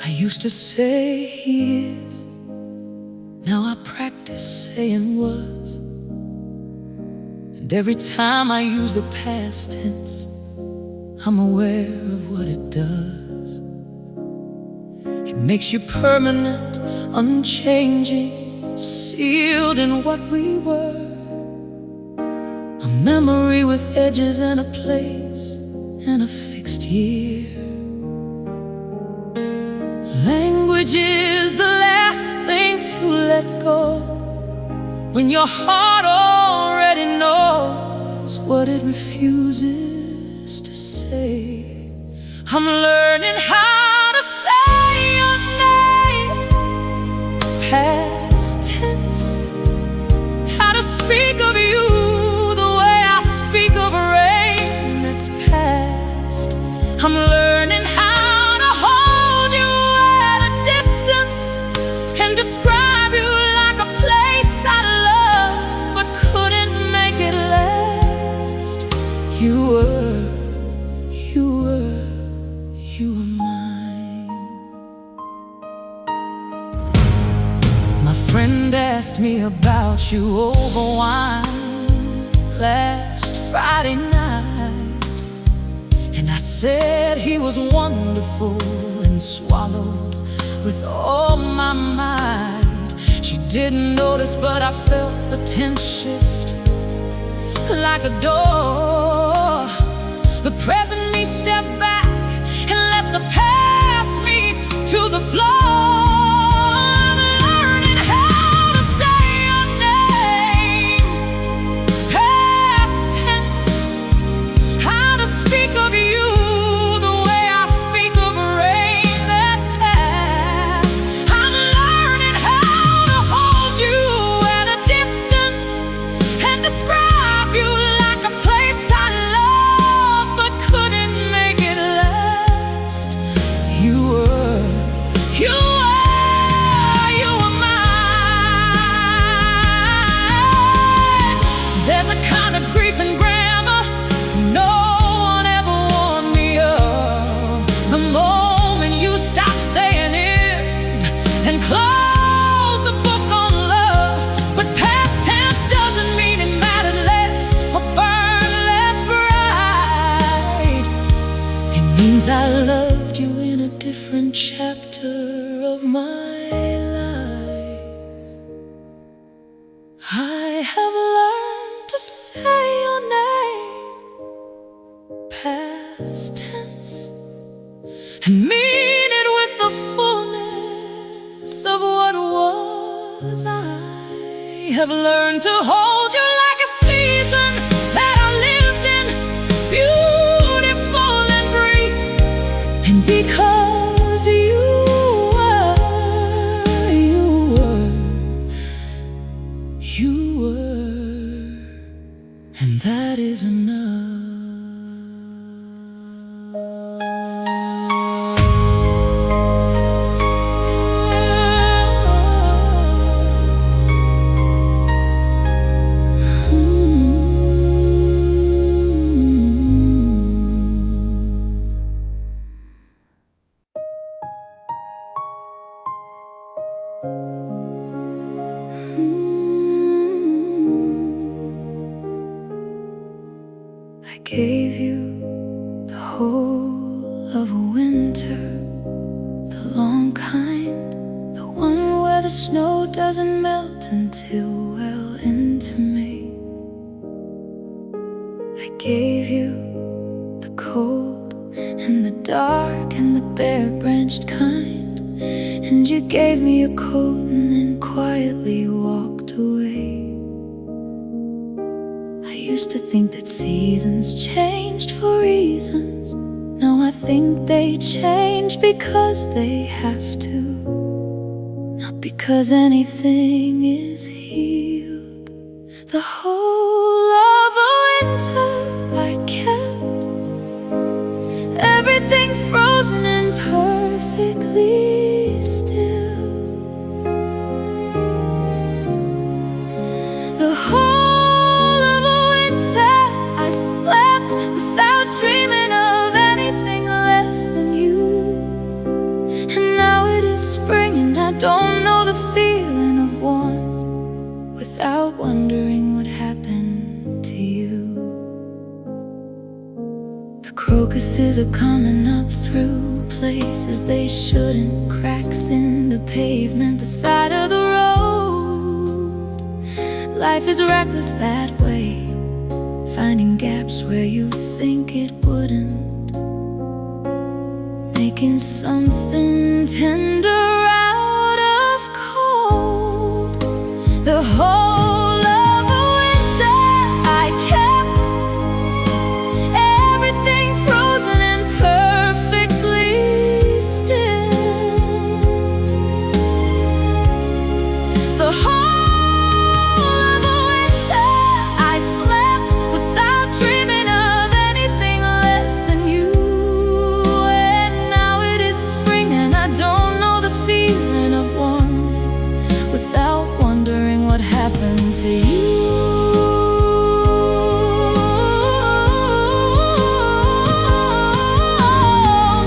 I used to say he is, now I practice saying was. And every time I use the past tense, I'm aware of what it does. It makes you permanent, unchanging, sealed in what we were. A memory with edges and a place and a fixed year. Language is the last thing to let go, when your heart already knows what it refuses to say. I'm learning how to say your name, past tense, how to speak of you the way I speak of rain that's past. I'm learning how to hold you at a distance and describe you like a place I love but couldn't make it last. You were mine. My friend asked me about you over wine last Friday night, and I said he was wonderful and swallowed with all my might. She didn't notice, but I felt the tense shift like a door. The present me stepped back and let the past me to the floor. I'm learning how to say your name, past tense, how to speak of you the way I speak of rain that's past. I'm learning how to hold you at a distance and describe you like a place I love but couldn't make it last. You were mine. There's a kind of grief and grammar no one ever warned me of. The moment you stop saying is and close the book on love. But past tense doesn't mean it mattered less or burned less bright. It means I loved you in a different chapter of my life. I have learned to say your name, past tense, and mean it with the fullness of what was. I have learned to hold you like a season that I lived in, beautiful and brief. And because you were, and that is enough. I gave you the whole of a winter, the long kind, the one where the snow doesn't melt until well into May. I gave you the cold and the dark and the bare-branched kind, and you gave me a coat and then quietly walked away. I used to think that seasons changed for reasons. Now I think they change because they have to, not because anything is healed. The whole of a winter I kept, everything frozen and perfectly still. The whole of a winter I slept without dreaming of anything less than you. And now don't know the feeling of warmth without wondering what happened to you. The crocuses are coming up through places they shouldn't, cracks in the pavement beside of the road. Life is reckless that way, finding gaps where you think it wouldn't, making something tender out of cold. The whole of a winter I kept everything frozen and perfectly still. The whole of a winter I slept without dreaming of anything less than you. And now it is spring and I don't know the feeling of warmth without wondering what happened to you.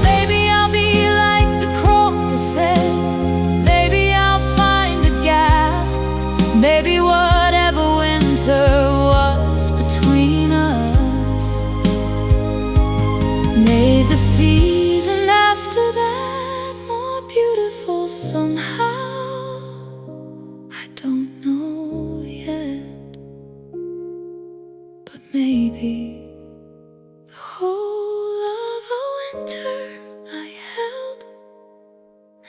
Maybe I'll be like the crocuses, maybe I'll find a gap, maybe whatever winter was between us made the season after that more beautiful somehow. I don't know yet, but maybe the whole of a winter I held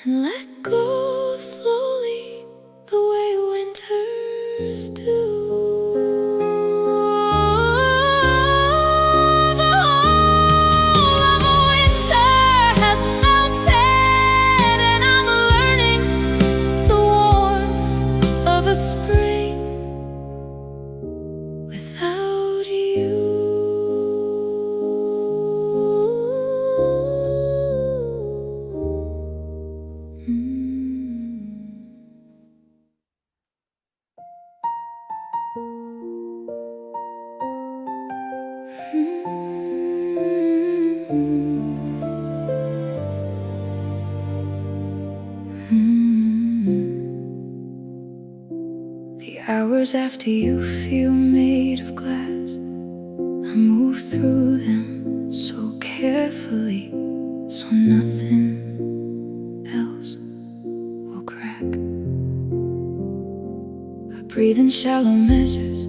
and let go of slowly, the way winters do. The whole of a winter has melted and I'm learning the warmth of a spring without you. The hours after you feel made of glass, I move through them so carefully, so nothing else will crack. I breathe in shallow measures,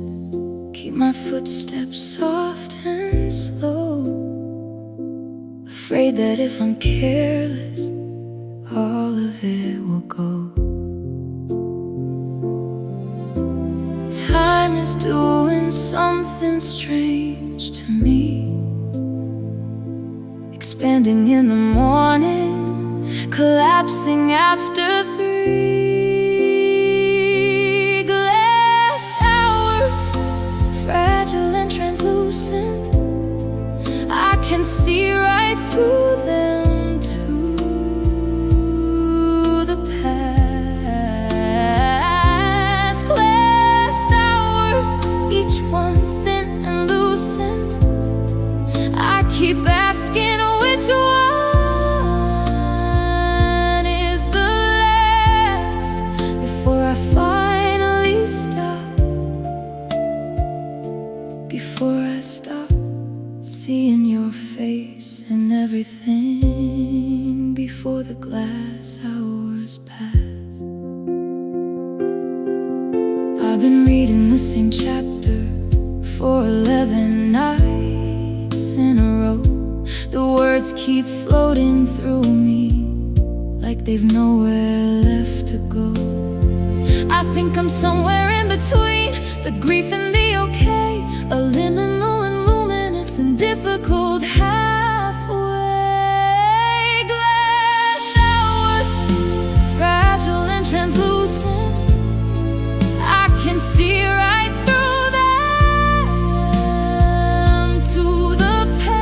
keep my footsteps soft and slow, afraid that if I'm careless, all of it will go. Time is doing something strange to me, expanding in the morning, collapsing after 3. Glass hours, fragile and translucent, I can see right through them to the past. Glass hours, each one thin and lucent, I keep asking which one is the last before I finally stop, before I stop seeing your face and everything, before the glass hours pass. I've been reading the same chapter for 11 nights in a row. The words keep floating through me like they've nowhere left to go. I think I'm somewhere in between the grief and the okay, a liminal and luminous and difficult halfway. Glass hours, fragile and translucent, I can see right through them to the past.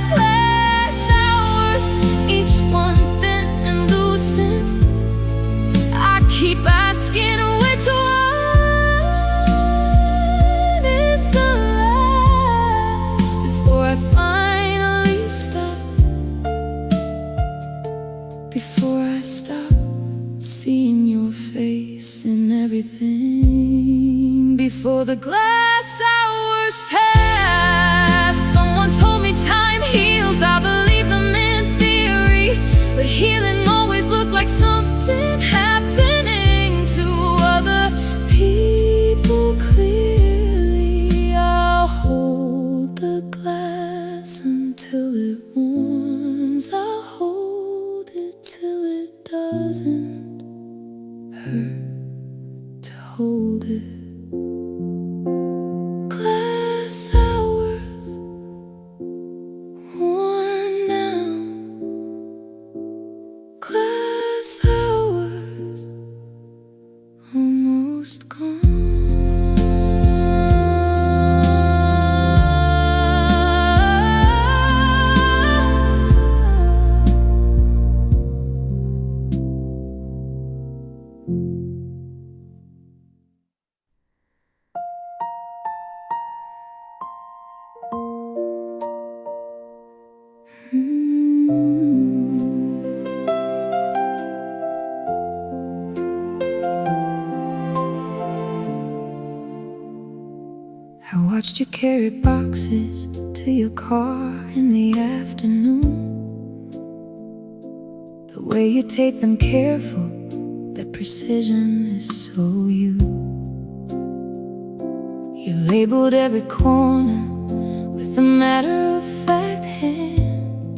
Glass hours, each one thin and lucent, I keep asking which one is the last. before the glass hours pass. Someone told me time heals, I believe them in theory, but healing always looked like something happening to other people clearly. I'll hold the glass until it warms. I'll hold it till it doesn't hurt to hold it. Glass hours worn now. Glass hours almost gone. I watched you carry boxes to your car in the afternoon. The way you tape them careful, that precision is so you. You labeled every corner with a matter-of-fact hand,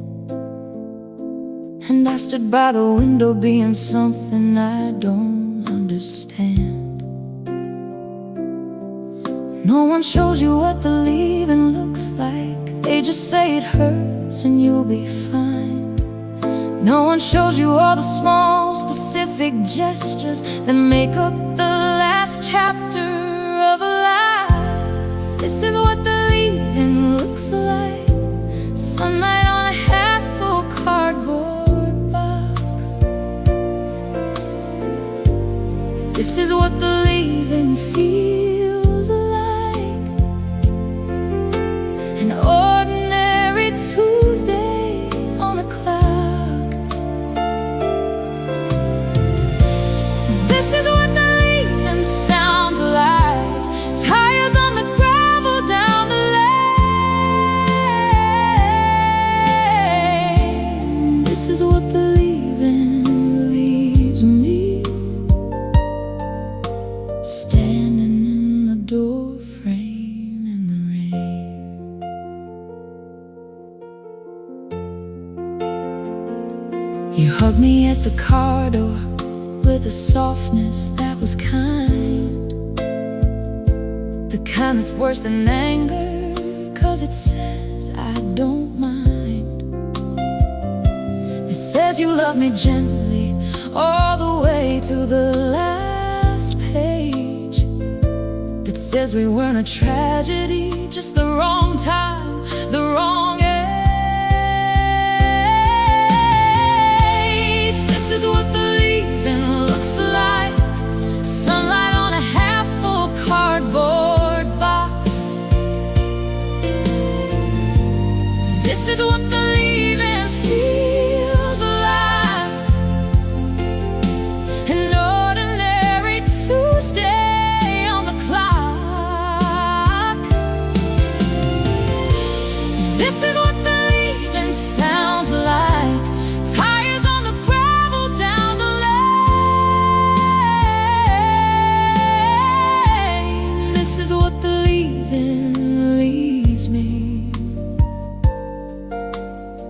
and I stood by the window being something I don't understand. No one shows you what the leaving looks like. They just say it hurts and you'll be fine. No one shows you all the small, specific gestures that make up the last chapter of a life. This is what the leaving looks like. Sunlight on a half-full cardboard box. This is what the leaving feels like. An ordinary Tuesday on the clock. This is what the leaving sounds like. Tires on the gravel down the lane. This is what the leaving leaves me, standing in the door frame in the rain. You hugged me at the car door with a softness that was kind, the kind that's worse than anger, 'cause it says I don't mind. It says you love me gently all the way to the last page. It says we weren't a tragedy, just the wrong time, the wrong age. This is what the leaving looks like. Sunlight on a half-full cardboard box. This is what the leaving feels like. An ordinary Tuesday on the clock. This is what the leaving sounds like. Tires on the gravel down the lane. This is what the leaving leaves me,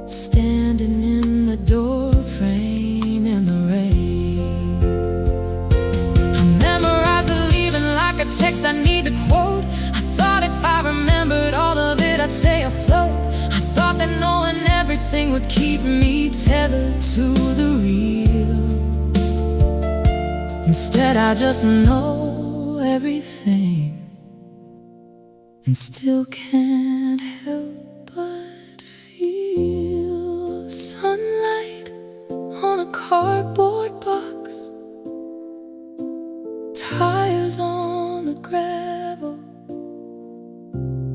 standing in the door frame in the rain. I memorized the leaving like a text I need to quote. I thought if I remembered all of it, I'd stay afloat. I thought that knowing everything would keep me tethered to the real. Instead, I just know everything and still can't help but feel sunlight on a cardboard box. Tires on the gravel.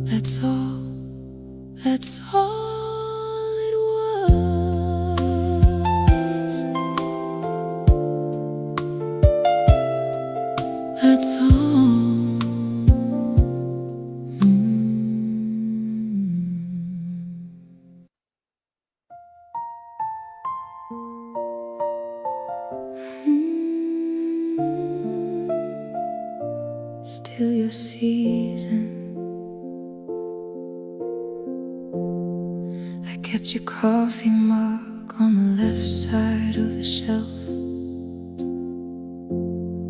That's all. That's all it was. That's all. Still your season. I kept your coffee mug on the left side of the shelf,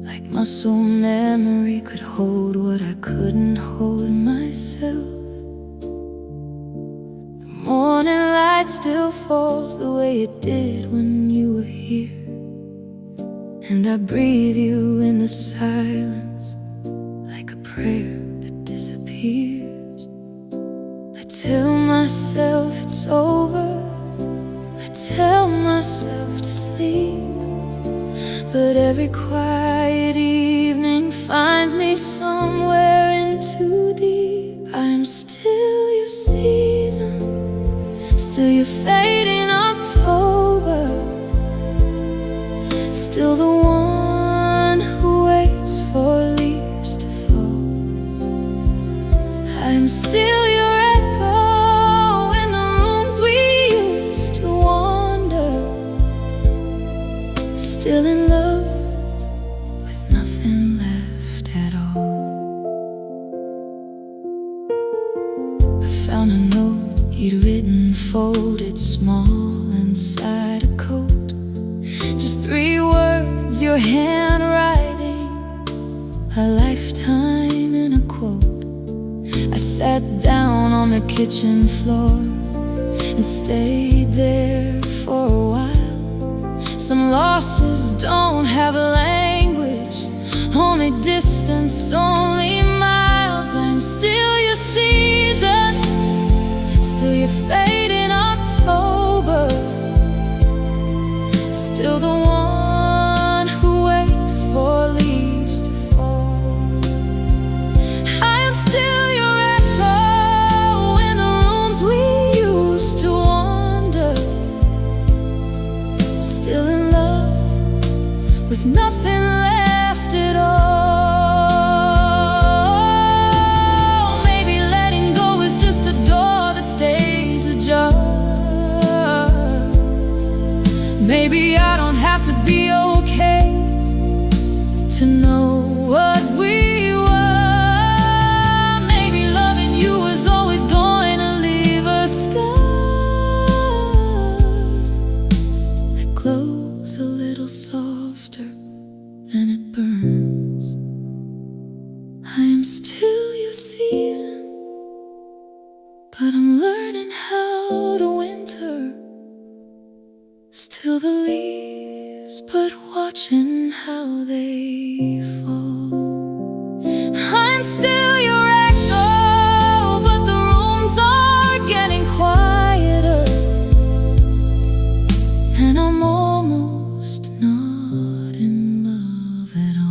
like muscle memory could hold what I couldn't hold myself. The morning light still falls the way it did when you were here, and I breathe you in the silence like a prayer that disappears. I tell myself it's over, I tell myself to sleep, but every quiet evening finds me somewhere in too deep. I'm still your season, still your fading October, still the one who waits for leaves to fall. I'm still your echo in the rooms we used to wander, still in love with nothing left at all. I found a note you'd written, folded small inside a coat. Just 3 words, your handwriting, a lifetime in a quote. I sat down on the kitchen floor and stayed there for a while. Some losses don't have a language, only distance, only miles. I'm still your season, still your fading October, still the one who waits for leaves to fall. I am still your echo in the rooms we used to wander, still in love with nothing left at all. Maybe letting go is just a door that stays ajar. Maybe I don't have to be okay to know what we were. Maybe loving you is always going to leave a scar that glows a little softer than it burns. I am still your season, but I'm learning how to winter. Still the leaves, but watching how they fall. I'm still your echo, but the rooms are getting quieter, and I'm almost not in love at all.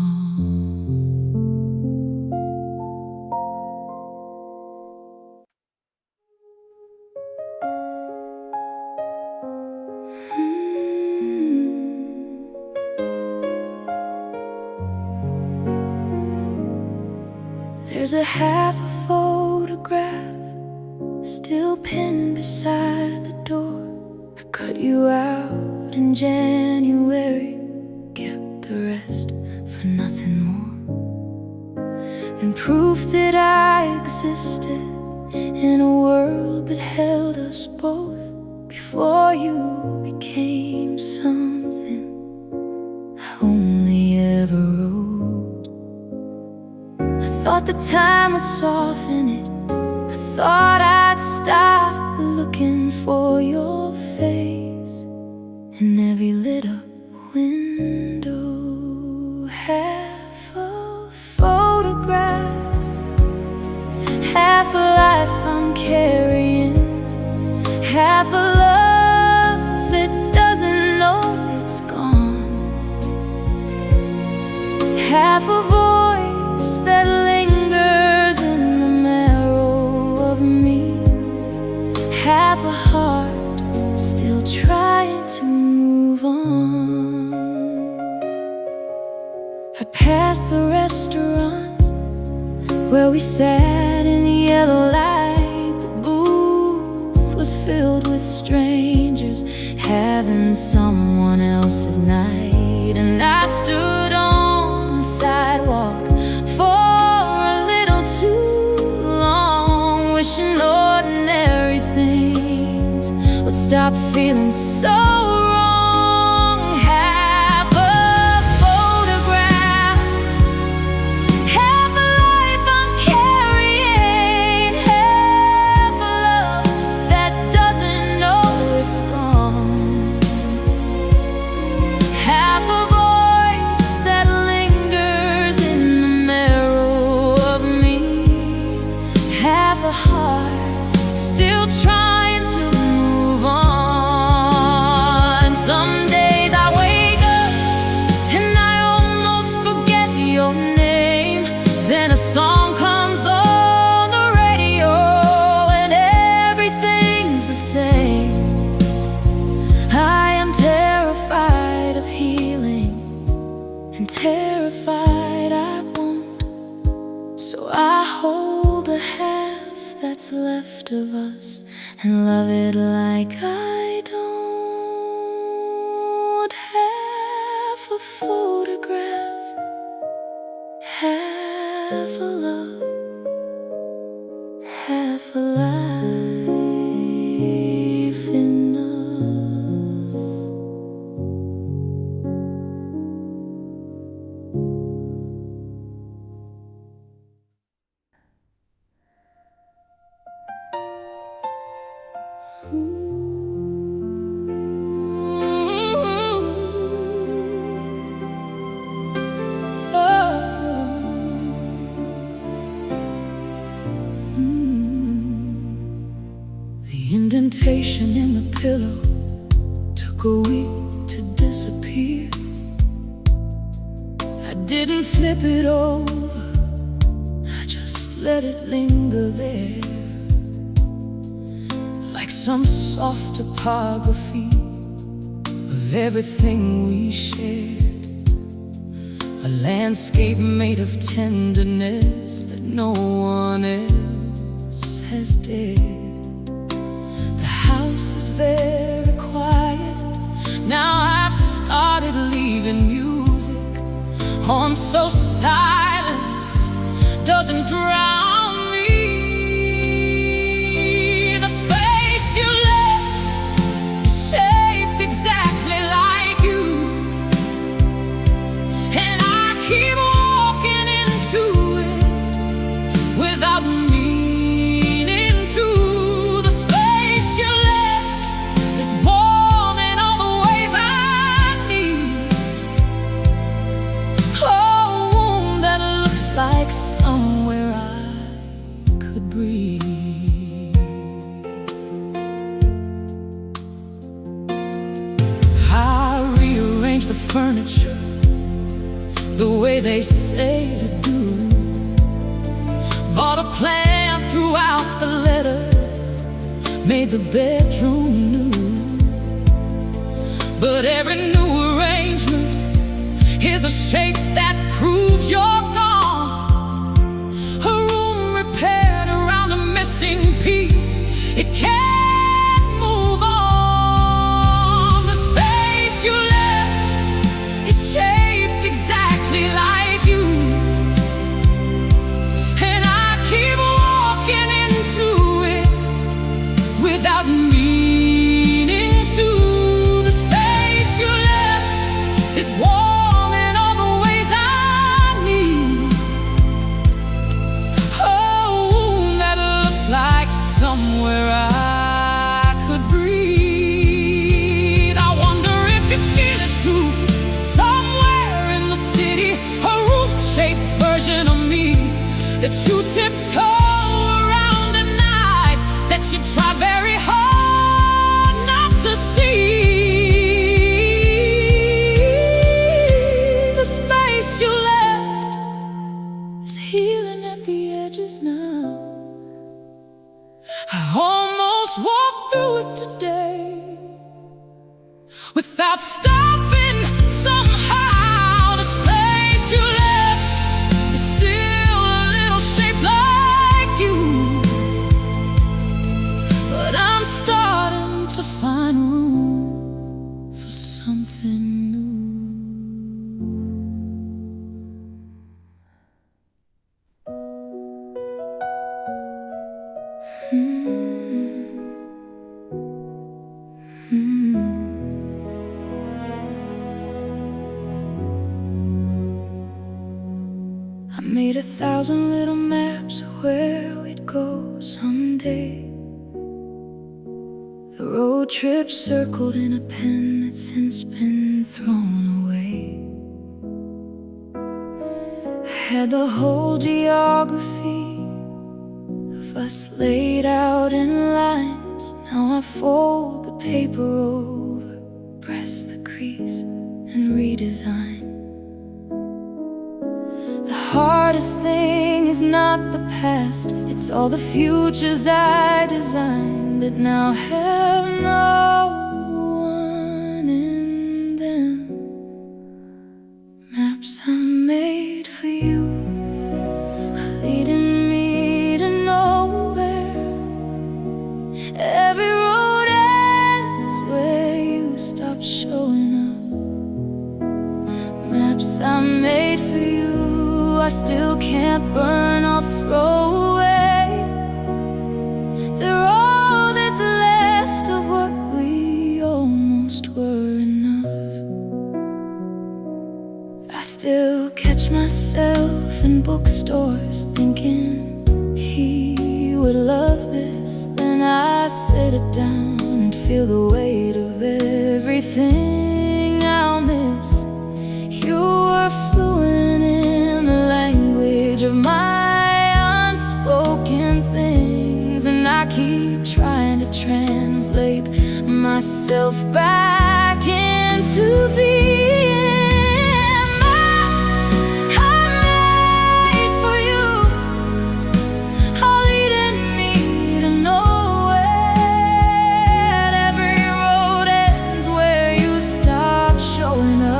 There's a half a photograph still pinned beside the door. I cut you out in January, kept the rest for nothing more than proof that I existed in a world that held us both before you became something I only ever wrote. Thought the time would soften it, I thought I'd stop looking for your face in every lit up window. Half a photograph, half a life I'm carrying, half a love that doesn't know it's gone, half a voice that lingers in the marrow of me, half a heart still trying to move on. I passed the restaurant where we sat in yellow light. The booth was filled with strangers, having someone else's night. And I stood on the sidewalk for a little too long, wishing ordinary things would stop feeling so wrong. Half a photograph, half a life I'm carrying, half a love that doesn't know it's gone, half a voice that lingers in the marrow of me, half a heart still trying to move on. Some days I wake up and I almost forget your name. Then a song comes on the radio and everything's the same. I am terrified of healing and terrified I won't. So I hold the half that's left of us and love it like I don't. Half a photograph, half a love, half a life enough. The indentation in the pillow took a week to disappear. I didn't flip it over, I just let it linger there, like some soft topography of everything we shared. A landscape made of tenderness that no one else has dared. The house is very quiet now. I've started leaving music on so silence doesn't drown me. The space you left is shaped exactly like you, and I keep walking into it without meaning to. The space you left is warm in all the ways I need. Oh, a womb that looks like somewhere I could breathe. I rearranged the furniture the way they say to do. Bought a plan, threw out the letters, made the bedroom new. But every new arrangement is a shape that proves you're gone. A room repaired around a missing piece, it can't move on. The space you left is shaped exactly like you, and I keep walking into it without meaning to. The space you left is warm in all the ways I need. Oh, a womb that looks like somewhere I could breathe. I wonder if you feel it too, somewhere in the city, a room-shaped version of me that you tiptoe around at night, that you try very hard not to see. The space you left is healing at the edges now. I almost walked through it today without stopping somehow. The space you left is still a little shaped like you, but I'm starting to find room 1,000 little maps of where we'd go someday. The road trip circled in a pen that's since been thrown away. I had the whole geography of us laid out in lines. Now I fold the paper over, press the crease, and redesign. The hardest thing is not the past, it's all the futures I designed that now have no one in them. Maps I made for you, leading me to nowhere. Every road ends where you stop showing up. Maps I made for you, I still can't burn or throw away. They're all that's left of what we almost were enough. I still catch myself in bookstores thinking he would love this. Then I sit it down and feel the weight of everything I'll miss. You were fluent in the language of my unspoken things, and I keep trying to translate myself back into being. Maps I made for you, all leading me to nowhere. Every road ends where you stop showing up.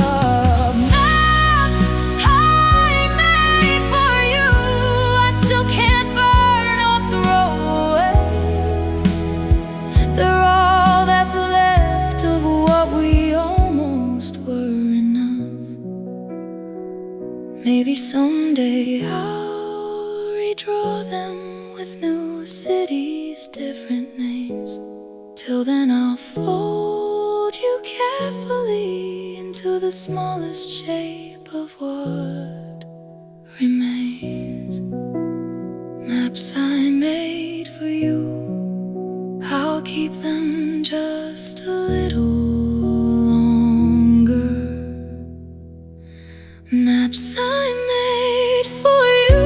Maybe someday I'll redraw them with new cities, different names. Till then I'll fold you carefully into the smallest shape of what remains. Maps I made for you, I'll keep them just a little longer. Maps I made for you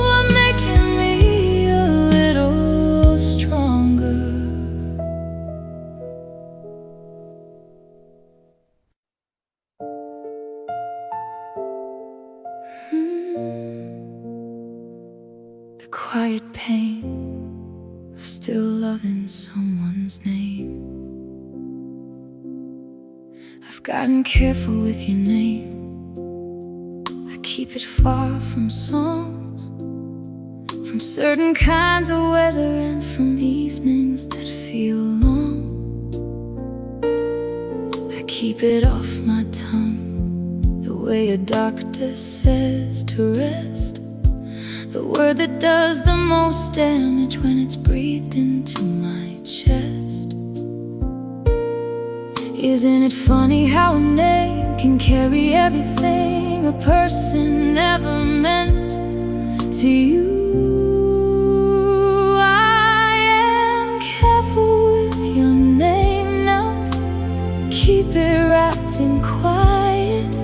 are making me a little stronger. The quiet pain of still loving someone's name. I've gotten careful with your name. I keep it far from songs, from certain kinds of weather, and from evenings that feel long. I keep it off my tongue, the way a doctor says to rest. The word that does the most damage when it's breathed into my chest. Isn't it funny how a name can carry everything a person never meant to you? I am careful with your name now. Keep it wrapped in quiet.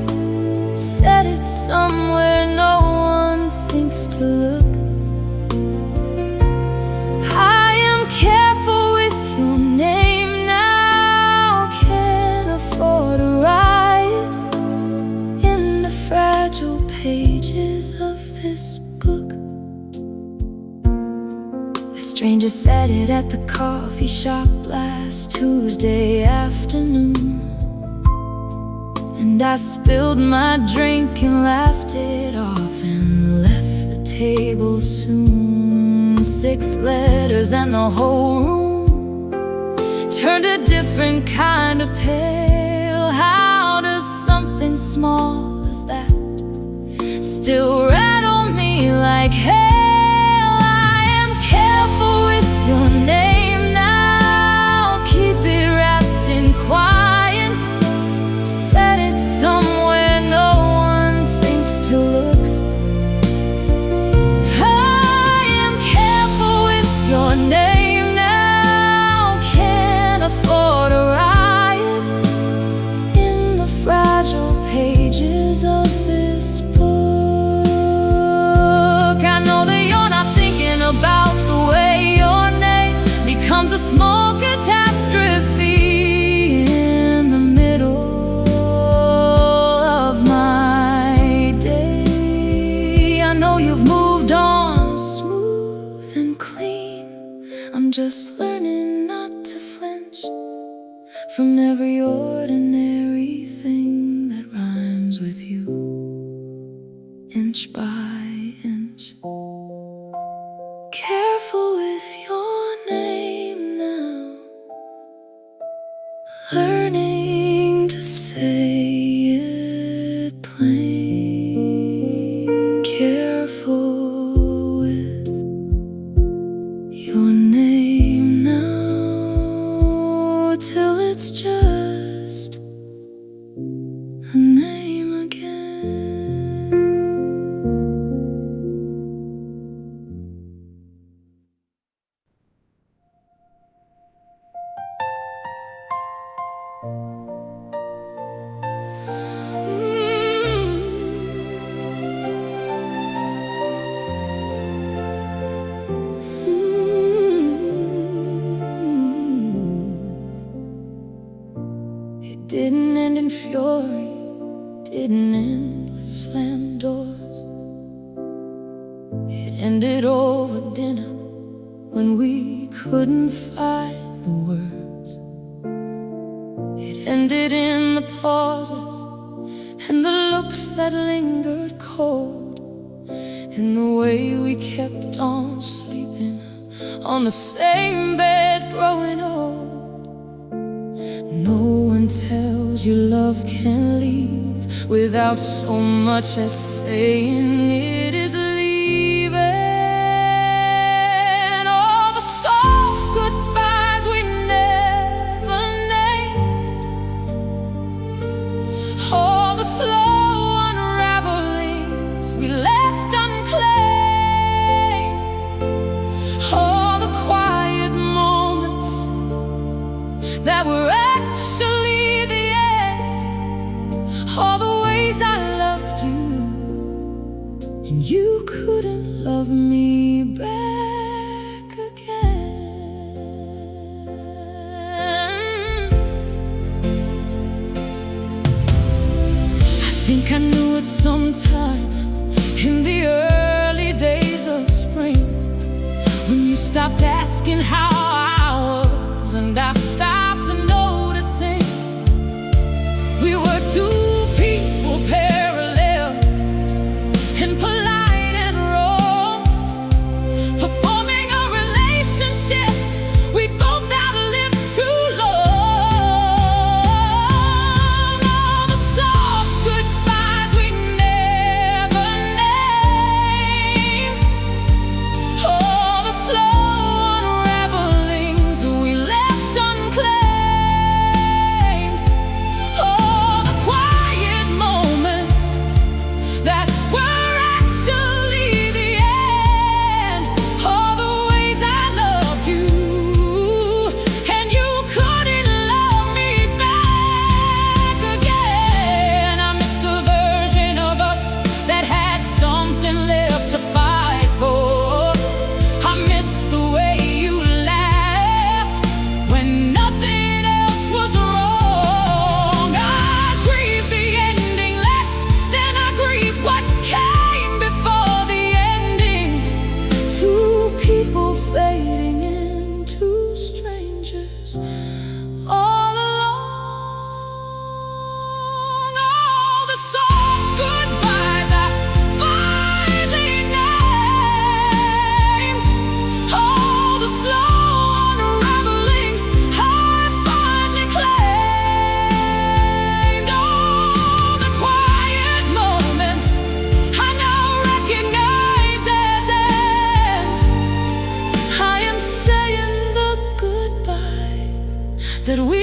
Set it somewhere no one thinks to look. I am careful with your name now. Can't afford to write in the fragile pages of this book. A stranger said it at the coffee shop last Tuesday afternoon, and I spilled my drink and laughed it off and left the table soon. 6 letters and the whole room turned a different kind of pale. How does something small as that still rattle me like hail? I am careful with your name now. Keep it wrapped in quiet. Set it somewhere no just learning not to flinch from every ordinary thing that rhymes with you, inch by inch. Careful with your name now, learning to say it plain. Careful with your name now, till it's just a name again. It didn't end in fury, didn't end with slammed doors. It ended over dinner when we couldn't find the words. It ended in the pauses and the looks that lingered cold, and the way we kept on sleeping on the same bed growing old. No one tells you love can leave without so much as saying it is leaving. All the soft goodbyes we never named, all the slow unravelings we left unclaimed, all the quiet moments that were actually the end, all the ways I loved you and you couldn't love me back again. I think I knew it sometime in the early days of spring, when you stopped asking how I was and I stopped noticing. We were two people parallel and polite and wrong, performing a relationship we both outlived too long. All the soft goodbyes we never named, all the slow unravelings we left unclaimed, all the quiet moments that were actually the end, all the ways I loved you and you couldn't love me back again. I miss the version of us that had something left to fight for. I miss the way you laughed when nothing else was wrong. I grieve the ending less than I grieve what came before the ending. Two people fading into strangers all along. All the soft goodbyes I finally named, all the slow unravelings I finally claimed, all the quiet moments I now recognize as ends. I am saying the goodbye that we